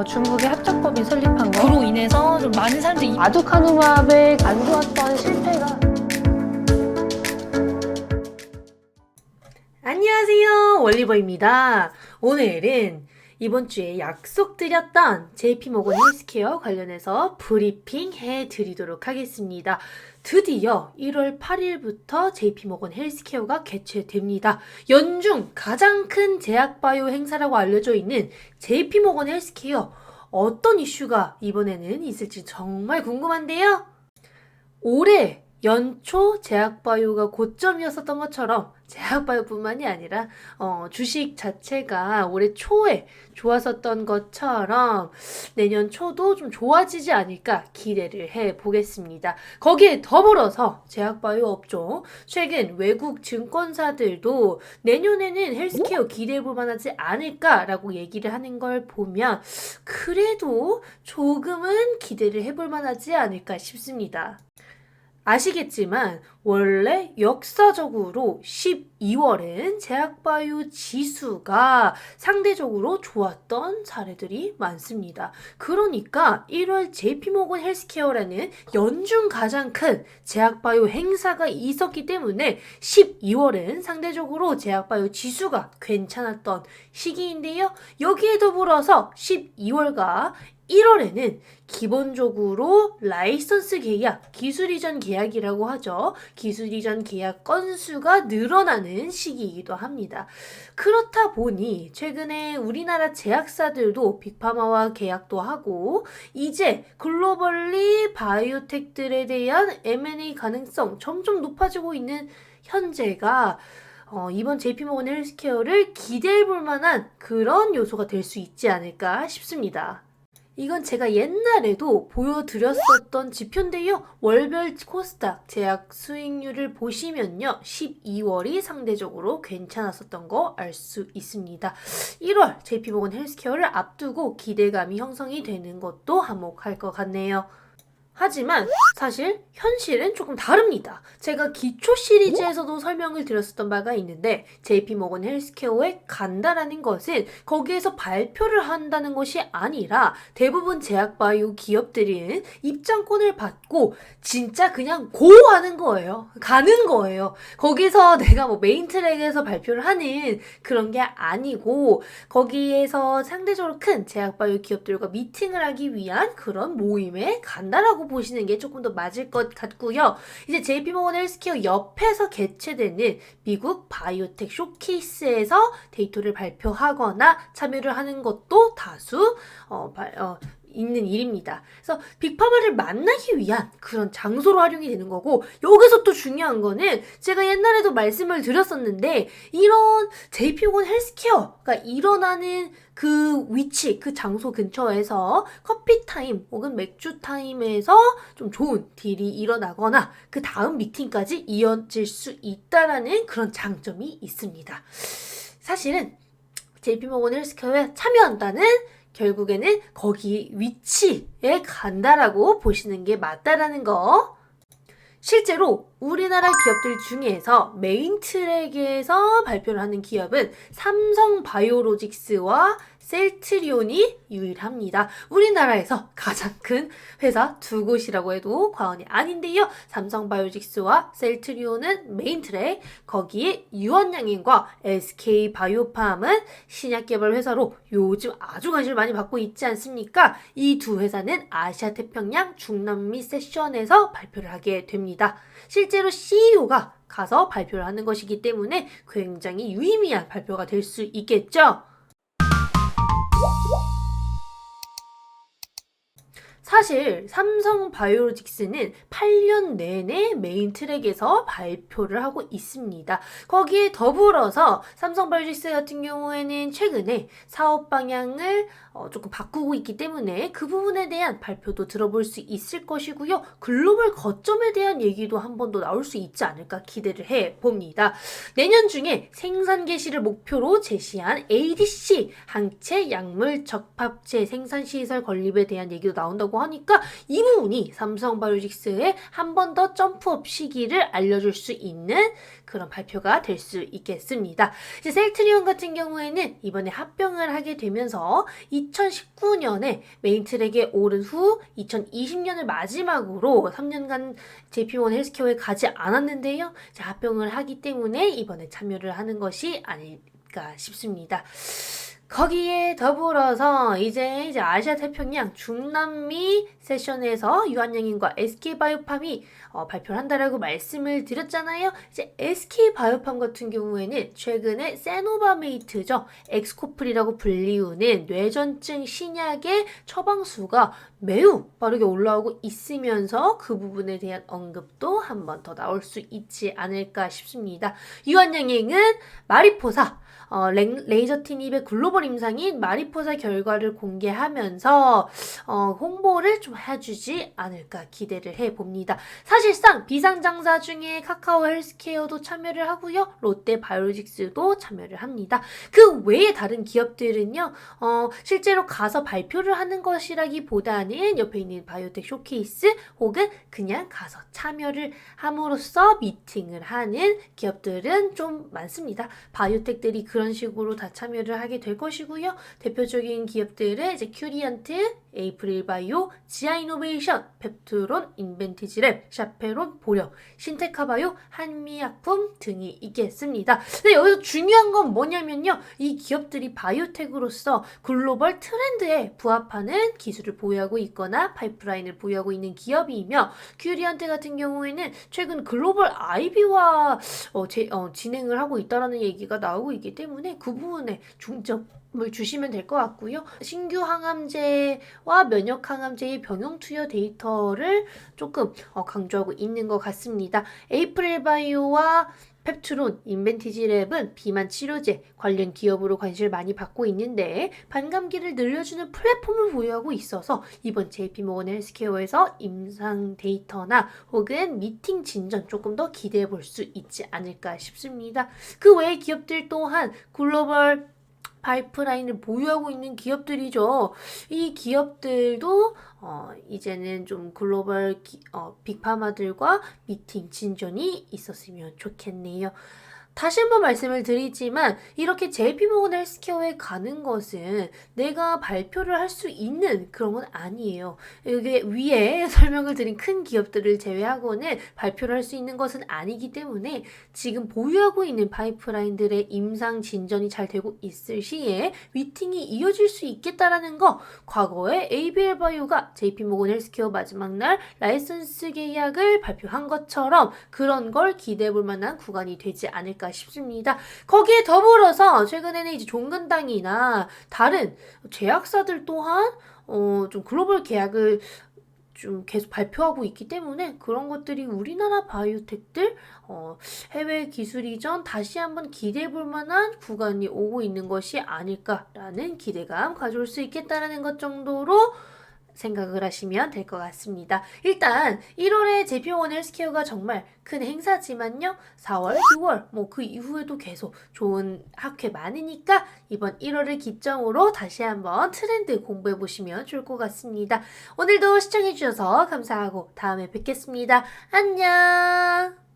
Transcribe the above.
중국의 합작법이 설립한 거. 그로 인해서 좀 많은 사람들이 아두카누밥의 안 좋았던 실패가. 안녕하세요, 월리버입니다. 오늘은 이번 주에 약속드렸던 JP모건 헬스케어 관련해서 브리핑 해드리도록 하겠습니다. 드디어 1월 8일부터 JP모건 헬스케어가 개최됩니다. 연중 가장 큰 제약바이오 행사라고 알려져 있는 JP모건 헬스케어, 어떤 이슈가 이번에는 있을지 정말 궁금한데요. 올해 연초 제약바이오가 고점이었었던 것처럼 제약바이오뿐만이 아니라 주식 자체가 올해 초에 좋았었던 것처럼 내년 초도 좀 좋아지지 않을까 기대를 해보겠습니다. 거기에 더불어서 제약바이오 업종, 최근 외국 증권사들도 내년에는 헬스케어 기대해볼 만하지 않을까라고 얘기를 하는 걸 보면 그래도 조금은 기대를 해볼 만하지 않을까 싶습니다. 아시겠지만 원래 역사적으로 12월엔 제약바이오 지수가 상대적으로 좋았던 사례들이 많습니다. 그러니까 1월 JP모건 헬스케어라는 연중 가장 큰 제약바이오 행사가 있었기 때문에 12월엔 상대적으로 제약바이오 지수가 괜찮았던 시기인데요. 여기에 더불어서 12월과 1월에는 기본적으로 라이선스 계약, 기술 이전 계약이라고 하죠. 기술 이전 계약 건수가 늘어나는 시기이기도 합니다. 그렇다 보니 최근에 우리나라 제약사들도 빅파마와 계약도 하고 이제 글로벌리 바이오텍들에 대한 M&A 가능성 점점 높아지고 있는 현재가 이번 JP모건 헬스케어를 기대해 볼 만한 그런 요소가 될 수 있지 않을까 싶습니다. 이건 제가 옛날에도 보여드렸었던 지표인데요. 월별 코스닥 제약 수익률을 보시면요. 12월이 상대적으로 괜찮았었던 거 알 수 있습니다. 1월 JP모건 헬스케어를 앞두고 기대감이 형성이 되는 것도 한몫할 것 같네요. 하지만 사실 현실은 조금 다릅니다. 제가 기초 시리즈에서도 설명을 드렸었던 바가 있는데 JP모건 헬스케어에 간다라는 것은 거기에서 발표를 한다는 것이 아니라 대부분 제약바이오 기업들은 입장권을 받고 진짜 그냥 고하는 거예요. 가는 거예요. 거기서 내가 메인 트랙에서 발표를 하는 그런 게 아니고 거기에서 상대적으로 큰 제약바이오 기업들과 미팅을 하기 위한 그런 모임에 간다라고 보시는 게 조금 더 맞을 것 같고요. 이제 JP모건 헬스케어 옆에서 개최되는 미국 바이오텍 쇼케이스에서 데이터를 발표하거나 참여를 하는 것도 다수 있는 일입니다. 그래서 빅파마를 만나기 위한 그런 장소로 활용이 되는 거고, 여기서 또 중요한 거는 제가 옛날에도 말씀을 드렸었는데 이런 JP모건 헬스케어가 일어나는 그 위치, 그 장소 근처에서 커피 타임 혹은 맥주 타임에서 좀 좋은 딜이 일어나거나 그 다음 미팅까지 이어질 수 있다라는 그런 장점이 있습니다. 사실은 JP모건 헬스케어에 참여한다는 결국에는 거기 위치에 간다라고 보시는 게 맞다라는 거. 실제로 우리나라 기업들 중에서 메인 트랙에서 발표를 하는 기업은 삼성바이오로직스와 셀트리온이 유일합니다. 우리나라에서 가장 큰 회사 두 곳이라고 해도 과언이 아닌데요. 삼성바이오로직스와 셀트리온은 메인 트랙, 거기에 유원양행과 SK바이오팜은 신약개발 회사로 요즘 아주 관심을 많이 받고 있지 않습니까? 이 두 회사는 아시아 태평양 중남미 세션에서 발표를 하게 됩니다. 실제로 CEO가 가서 발표를 하는 것이기 때문에 굉장히 유의미한 발표가 될 수 있겠죠. 사실 삼성바이오로직스는 8년 내내 메인 트랙에서 발표를 하고 있습니다. 거기에 더불어서 삼성바이오로직스 같은 경우에는 최근에 사업 방향을 조금 바꾸고 있기 때문에 그 부분에 대한 발표도 들어볼 수 있을 것이고요. 글로벌 거점에 대한 얘기도 한 번 더 나올 수 있지 않을까 기대를 해봅니다. 내년 중에 생산 개시를 목표로 제시한 ADC, 항체 약물 적합체 생산시설 건립에 대한 얘기도 나온다고 하니까 이 부분이 삼성바이오로직스의 한 번 더 점프업 시기를 알려줄 수 있는 그런 발표가 될 수 있겠습니다. 이제 셀트리온 같은 경우에는 이번에 합병을 하게 되면서 2019년에 메인 트랙에 오른 후 2020년을 마지막으로 3년간 JP모건 헬스케어에 가지 않았는데요. 자, 합병을 하기 때문에 이번에 참여를 하는 것이 아닐까 싶습니다. 거기에 더불어서 이제 아시아 태평양 중남미 세션에서 유한양인과 SK바이오팜이 발표를 한다라고 말씀을 드렸잖아요. 이제 SK바이오팜 같은 경우에는 최근에 세노바메이트죠. 엑스코플이라고 불리우는 뇌전증 신약의 처방수가 매우 빠르게 올라오고 있으면서 그 부분에 대한 언급도 한 번 더 나올 수 있지 않을까 싶습니다. 유한양행은 마리포사 레이저 티닙의 글로벌 임상인 마리포사 결과를 공개하면서 홍보를 좀 해주지 않을까 기대를 해봅니다. 사실상 비상장사 중에 카카오 헬스케어도 참여를 하고요. 롯데 바이오로직스도 참여를 합니다. 그 외에 다른 기업들은요. 실제로 가서 발표를 하는 것이라기보다는 옆에 있는 바이오텍 쇼케이스 혹은 그냥 가서 참여를 함으로써 미팅을 하는 기업들은 좀 많습니다. 바이오텍들이 그런 식으로 다 참여를 하게 될 것이고요. 대표적인 기업들은 이제 큐리언트, 에이프릴바이오, 지아이노베이션, 펩트론, 인벤티지랩, 샤페론, 보력, 신테카바이오, 한미약품 등이 있겠습니다. 근데 여기서 중요한 건 뭐냐면요. 이 기업들이 바이오텍으로서 글로벌 트렌드에 부합하는 기술을 보유하고 있거나 파이프라인을 보유하고 있는 기업이며 큐리언트 같은 경우에는 최근 글로벌 IB와 진행을 하고 있다는 얘기가 나오고 있기 때문에 그 부분에 중점을 주시면 될 것 같고요. 신규 항암제와 면역 항암제의 병용 투여 데이터를 조금 강조하고 있는 것 같습니다. 에이프릴바이오와 펩트론, 인벤티지랩은 비만 치료제 관련 기업으로 관심을 많이 받고 있는데 반감기를 늘려주는 플랫폼을 보유하고 있어서 이번 JP모건 헬스케어에서 임상 데이터나 혹은 미팅 진전 조금 더 기대해 볼 수 있지 않을까 싶습니다. 그 외의 기업들 또한 글로벌 파이프라인을 보유하고 있는 기업들이죠. 이 기업들도 이제는 좀 글로벌 빅파마들과 미팅 진전이 있었으면 좋겠네요. 다시 한번 말씀을 드리지만 이렇게 JP모건 헬스케어에 가는 것은 내가 발표를 할 수 있는 그런 건 아니에요. 이게 위에 설명을 드린 큰 기업들을 제외하고는 발표를 할 수 있는 것은 아니기 때문에 지금 보유하고 있는 파이프라인들의 임상 진전이 잘 되고 있을 시에 미팅이 이어질 수 있겠다라는 거 과거에 ABL바이오가 JP모건 헬스케어 마지막 날 라이선스 계약을 발표한 것처럼 그런 걸 기대해 볼 만한 구간이 되지 않을까 싶습니다. 거기에 더불어서 최근에는 이제 종근당이나 다른 제약사들 또한 좀 글로벌 계약을 좀 계속 발표하고 있기 때문에 그런 것들이 우리나라 바이오텍들 해외 기술 이전 다시 한번 기대해 볼 만한 구간이 오고 있는 것이 아닐까라는 기대감 가져올 수 있겠다라는 것 정도로 생각을 하시면 될 것 같습니다. 일단 1월에 JP모건 헬스케어가 정말 큰 행사지만요. 4월, 6월 뭐 그 이후에도 계속 좋은 학회 많으니까 이번 1월을 기점으로 다시 한번 트렌드 공부해 보시면 좋을 것 같습니다. 오늘도 시청해 주셔서 감사하고 다음에 뵙겠습니다. 안녕.